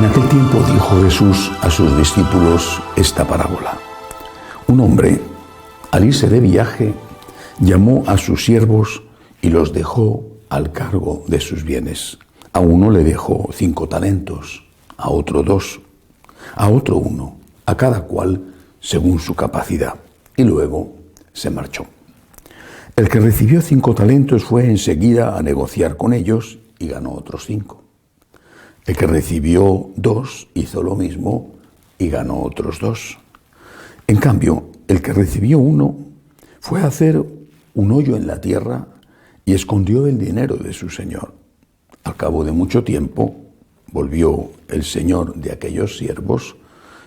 aquel tiempo dijo Jesús a sus discípulos esta parábola. Un hombre, al irse de viaje, llamó a sus siervos y los dejó al cargo de sus bienes. A uno le dejó 5 talentos, a otro 2, a otro 1, a cada cual según su capacidad, y luego se marchó. El que recibió 5 talentos fue enseguida a negociar con ellos y ganó otros 5. El que recibió 2 hizo lo mismo y ganó otros 2. En cambio, el que recibió 1 fue a hacer un hoyo en la tierra y escondió el dinero de su señor. Al cabo de mucho tiempo, volvió el señor de aquellos siervos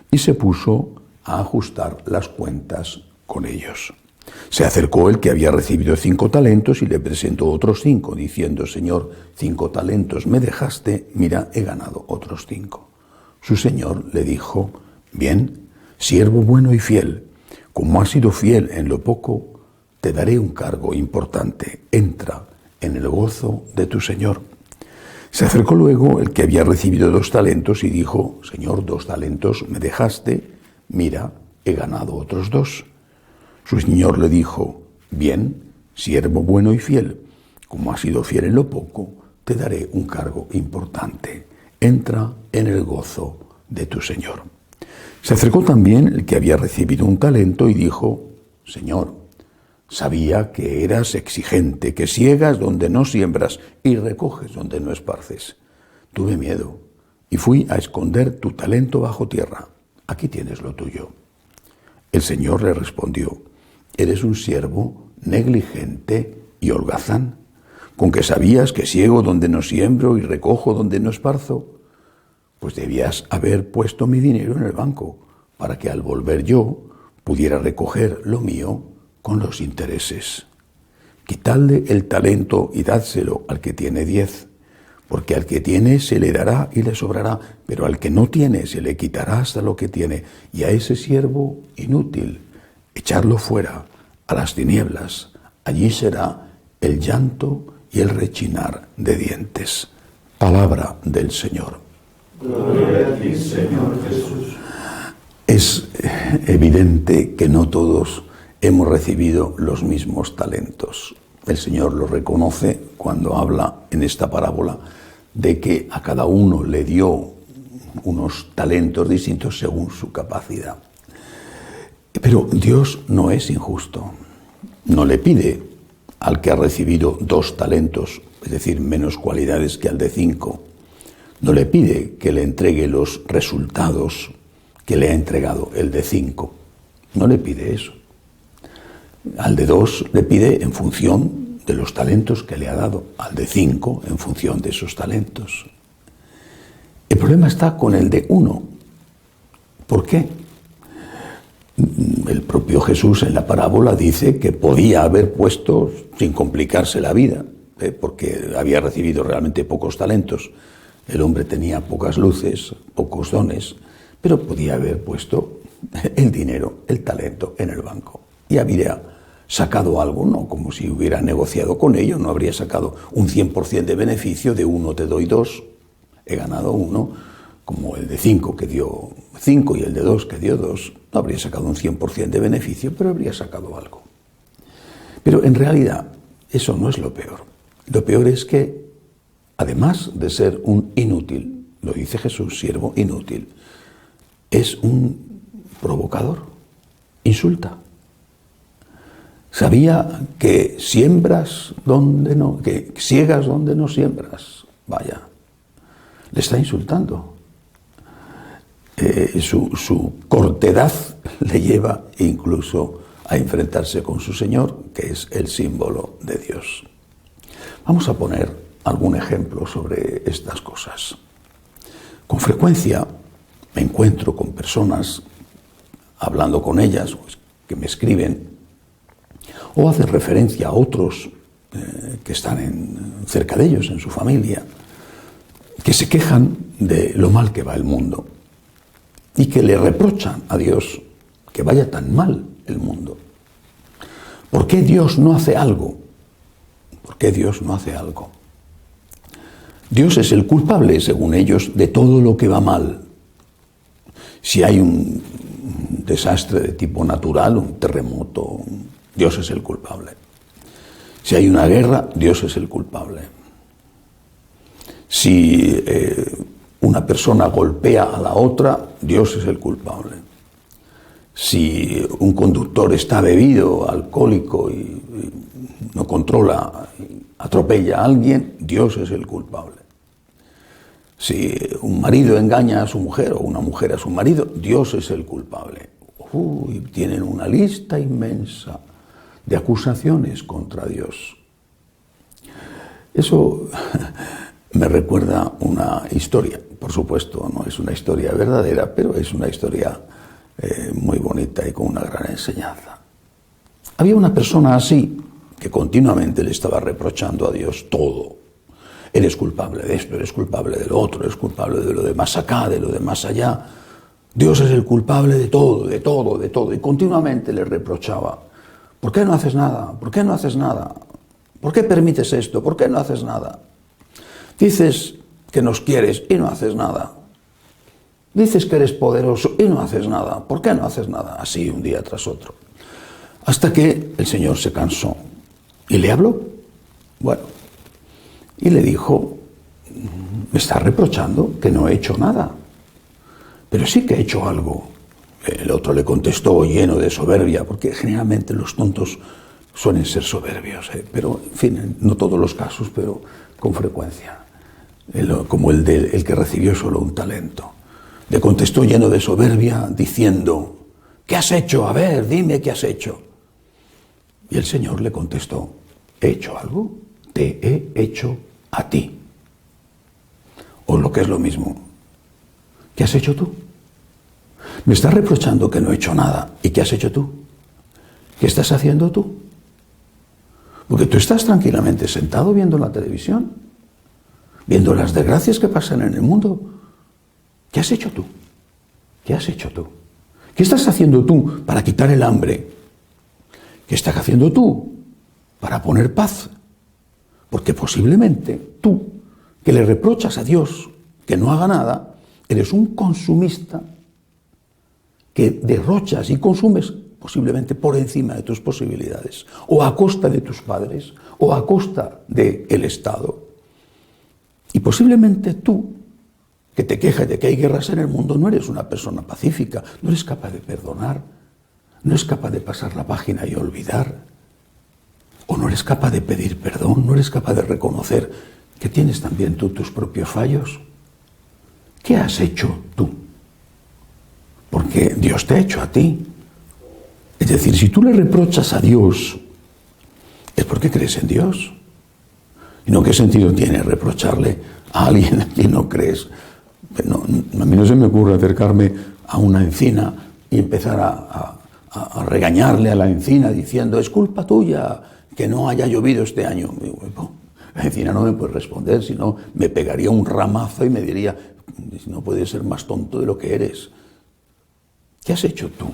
y se puso a ajustar las cuentas con ellos. Se acercó el que había recibido 5 talentos y le presentó otros 5, diciendo: Señor, 5 talentos me dejaste, mira, he ganado otros 5. Su señor le dijo: Bien, siervo bueno y fiel, como has sido fiel en lo poco, te daré un cargo importante. Entra en el gozo de tu señor. Se acercó luego el que había recibido 2 talentos y dijo: Señor, 2 talentos me dejaste, mira, he ganado otros 2. Su señor le dijo: Bien, siervo bueno y fiel, como has sido fiel en lo poco, te daré un cargo importante. Entra en el gozo de tu señor. Se acercó también el que había recibido 1 talento y dijo: Señor, sabía que eras exigente, que siegas donde no siembras y recoges donde no esparces. Tuve miedo y fui a esconder tu talento bajo tierra. Aquí tienes lo tuyo. El señor le respondió: Eres un siervo negligente y holgazán, con que sabías que siego donde no siembro y recojo donde no esparzo. Pues debías haber puesto mi dinero en el banco, para que al volver yo pudiera recoger lo mío con los intereses. Quitadle el talento y dádselo al que tiene 10, porque al que tiene se le dará y le sobrará, pero al que no tiene se le quitará hasta lo que tiene. Y a ese siervo inútil, echarlo fuera a las tinieblas. Allí será el llanto y el rechinar de dientes. Palabra del Señor. Gloria a ti, Señor Jesús. Es evidente que no todos hemos recibido los mismos talentos. El Señor lo reconoce cuando habla en esta parábola de que a cada uno le dio unos talentos distintos según su capacidad. Pero Dios no es injusto. No le pide al que ha recibido 2 talentos, es decir, menos cualidades que al de 5. No le pide que le entregue los resultados que le ha entregado el de 5. No le pide eso. Al de 2 le pide en función de los talentos que le ha dado. Al de 5 en función de esos talentos. El problema está con el de 1. ¿Por qué? El propio Jesús en la parábola dice que podía haber puesto, sin complicarse la vida, porque había recibido realmente pocos talentos. El hombre tenía pocas luces, pocos dones, pero podía haber puesto el dinero, el talento en el banco. Y habría sacado algo, no como si hubiera negociado con ellos, no habría sacado un 100% de beneficio. De 1 te doy 2, he ganado 1, como el de 5 que dio 5 y el de 2 que dio 2, no habría sacado un 100% de beneficio, pero habría sacado algo. Pero en realidad eso no es lo peor. Lo peor es que, además de ser un inútil, lo dice Jesús, siervo inútil, es un provocador, insulta. Sabía que siembras donde no, que siegas donde no siembras. Vaya, le está insultando. Su cortedad le lleva incluso a enfrentarse con su Señor, que es el símbolo de Dios. Vamos a poner algún ejemplo sobre estas cosas. Con frecuencia me encuentro con personas, hablando con ellas, pues, que me escriben o hacen referencia a otros que están cerca de ellos, en su familia, que se quejan de lo mal que va el mundo y que le reprochan a Dios que vaya tan mal el mundo. ¿Por qué Dios no hace algo? ¿Por qué Dios no hace algo? Dios es el culpable, según ellos, de todo lo que va mal. Si hay un desastre de tipo natural, un terremoto, Dios es el culpable. Si hay una guerra, Dios es el culpable. Si una persona golpea a la otra, Dios es el culpable. Si un conductor está bebido, alcohólico y no controla, atropella a alguien, Dios es el culpable. Si un marido engaña a su mujer o una mujer a su marido, Dios es el culpable. Tienen una lista inmensa de acusaciones contra Dios. Eso me recuerda una historia. Por supuesto, no es una historia verdadera, pero es una historia muy bonita y con una gran enseñanza. Había una persona así que continuamente le estaba reprochando a Dios todo. Eres culpable de esto, eres culpable de lo otro, eres culpable de lo de más acá, de lo de más allá. Dios es el culpable de todo, de todo, de todo. Y continuamente le reprochaba. ¿Por qué no haces nada? ¿Por qué no haces nada? ¿Por qué permites esto? ¿Por qué no haces nada? Dices que nos quieres y no haces nada. Dices que eres poderoso y no haces nada. ¿Por qué no haces nada? Así, un día tras otro. Hasta que el Señor se cansó y le habló. Bueno, y le dijo, me está reprochando que no he hecho nada. Pero sí que he hecho algo. El otro le contestó lleno de soberbia, porque generalmente los tontos suelen ser soberbios, pero en fin, no todos los casos, pero con frecuencia. Como el que recibió solo un talento. Le contestó lleno de soberbia, diciendo, ¿qué has hecho? A ver, dime qué has hecho. Y el Señor le contestó, ¿he hecho algo? Te he hecho a ti. O lo que es lo mismo, ¿qué has hecho tú? Me estás reprochando que no he hecho nada. ¿Y qué has hecho tú? ¿Qué estás haciendo tú? Porque tú estás tranquilamente sentado viendo la televisión, viendo las desgracias que pasan en el mundo. ¿Qué has hecho tú? ¿Qué has hecho tú? ¿Qué estás haciendo tú para quitar el hambre? ¿Qué estás haciendo tú para poner paz? Porque posiblemente tú, que le reprochas a Dios que no haga nada, eres un consumista que derrochas y consumes posiblemente por encima de tus posibilidades, o a costa de tus padres, o a costa del Estado. Y posiblemente tú, que te quejas de que hay guerras en el mundo, no eres una persona pacífica, no eres capaz de perdonar, no eres capaz de pasar la página y olvidar, o no eres capaz de pedir perdón, no eres capaz de reconocer que tienes también tú tus propios fallos. ¿Qué has hecho tú? Porque Dios te ha hecho a ti. Es decir, si tú le reprochas a Dios, es porque crees en Dios. ¿Y no qué sentido tiene reprocharle a alguien a quien no crees? No, a mí no se me ocurre acercarme a una encina y empezar a regañarle a la encina diciendo, es culpa tuya que no haya llovido este año. La encina no me puede responder, si no me pegaría un ramazo y me diría, no puedes ser más tonto de lo que eres. ¿Qué has hecho tú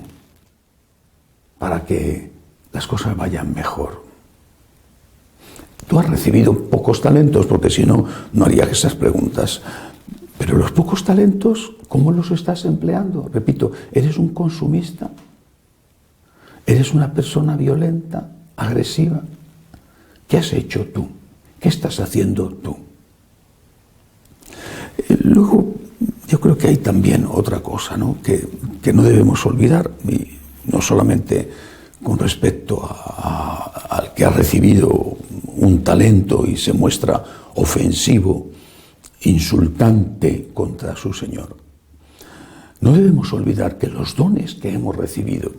para que las cosas vayan mejor? Tú has recibido pocos talentos, porque si no, no harías esas preguntas. Pero los pocos talentos, ¿cómo los estás empleando? Repito, ¿eres un consumista? ¿Eres una persona violenta, agresiva? ¿Qué has hecho tú? ¿Qué estás haciendo tú? Luego, yo creo que hay también otra cosa, ¿no? que no debemos olvidar, y no solamente con respecto al que ha recibido un talento y se muestra ofensivo, insultante contra su Señor. No debemos olvidar que los dones que hemos recibido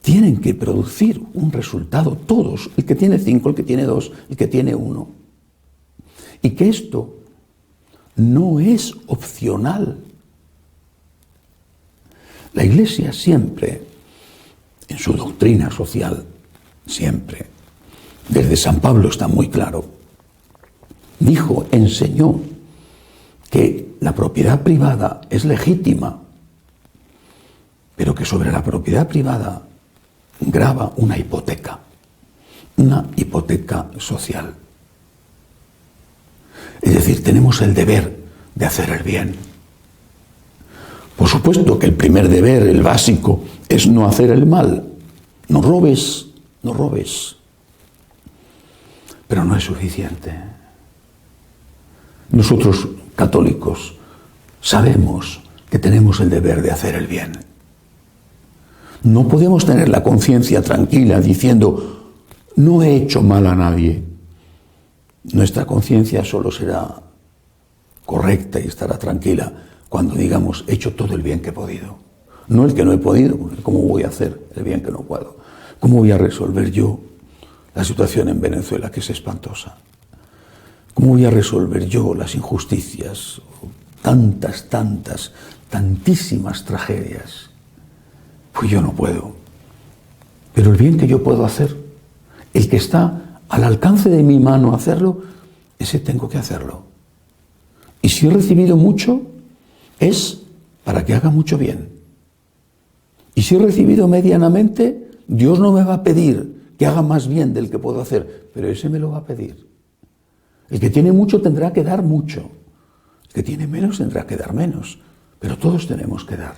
tienen que producir un resultado, todos, el que tiene 5, el que tiene 2, el que tiene 1. Y que esto no es opcional. La Iglesia siempre, en su doctrina social, siempre, desde San Pablo está muy claro, dijo, enseñó que la propiedad privada es legítima, pero que sobre la propiedad privada grava una hipoteca social. Es decir, tenemos el deber de hacer el bien. Por supuesto que el primer deber, el básico, es no hacer el mal. No robes, no robes. Pero no es suficiente. Nosotros, católicos, sabemos que tenemos el deber de hacer el bien. No podemos tener la conciencia tranquila diciendo, no he hecho mal a nadie. Nuestra conciencia solo será correcta y estará tranquila cuando digamos, he hecho todo el bien que he podido. No el que no he podido, porque ¿cómo voy a hacer el bien que no puedo? ¿Cómo voy a resolver yo la situación en Venezuela, que es espantosa? ¿Cómo voy a resolver yo las injusticias? Tantísimas tragedias. Pues yo no puedo. Pero el bien que yo puedo hacer, el que está al alcance de mi mano hacerlo, ese tengo que hacerlo. Y si he recibido mucho, es para que haga mucho bien. Y si he recibido medianamente, Dios no me va a pedir que haga más bien del que puedo hacer, pero ese me lo va a pedir. El que tiene mucho tendrá que dar mucho. El que tiene menos tendrá que dar menos. Pero todos tenemos que dar.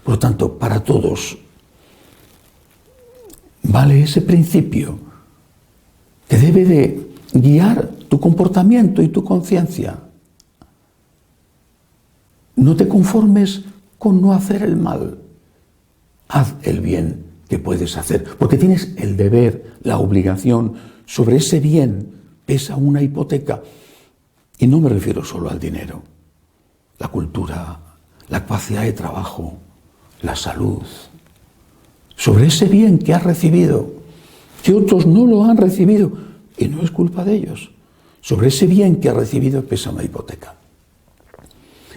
Por lo tanto, para todos vale ese principio que debe de guiar tu comportamiento y tu conciencia. No te conformes con no hacer el mal. Haz el bien que puedes hacer, porque tienes el deber, la obligación. Sobre ese bien pesa una hipoteca. Y no me refiero solo al dinero, la cultura, la capacidad de trabajo, la salud. Sobre ese bien que has recibido, que otros no lo han recibido, y no es culpa de ellos. Sobre ese bien que has recibido pesa una hipoteca.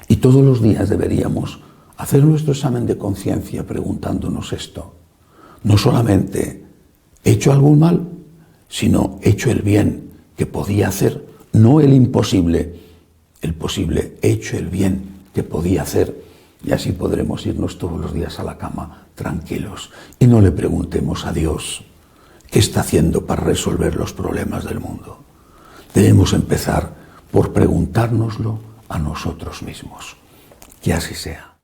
Y todos los días deberíamos hacer nuestro examen de conciencia preguntándonos esto. No solamente he hecho algún mal, sino he hecho el bien que podía hacer, no el imposible, el posible. He hecho el bien que podía hacer, y así podremos irnos todos los días a la cama tranquilos y no le preguntemos a Dios qué está haciendo para resolver los problemas del mundo. Debemos empezar por preguntárnoslo a nosotros mismos. Que así sea.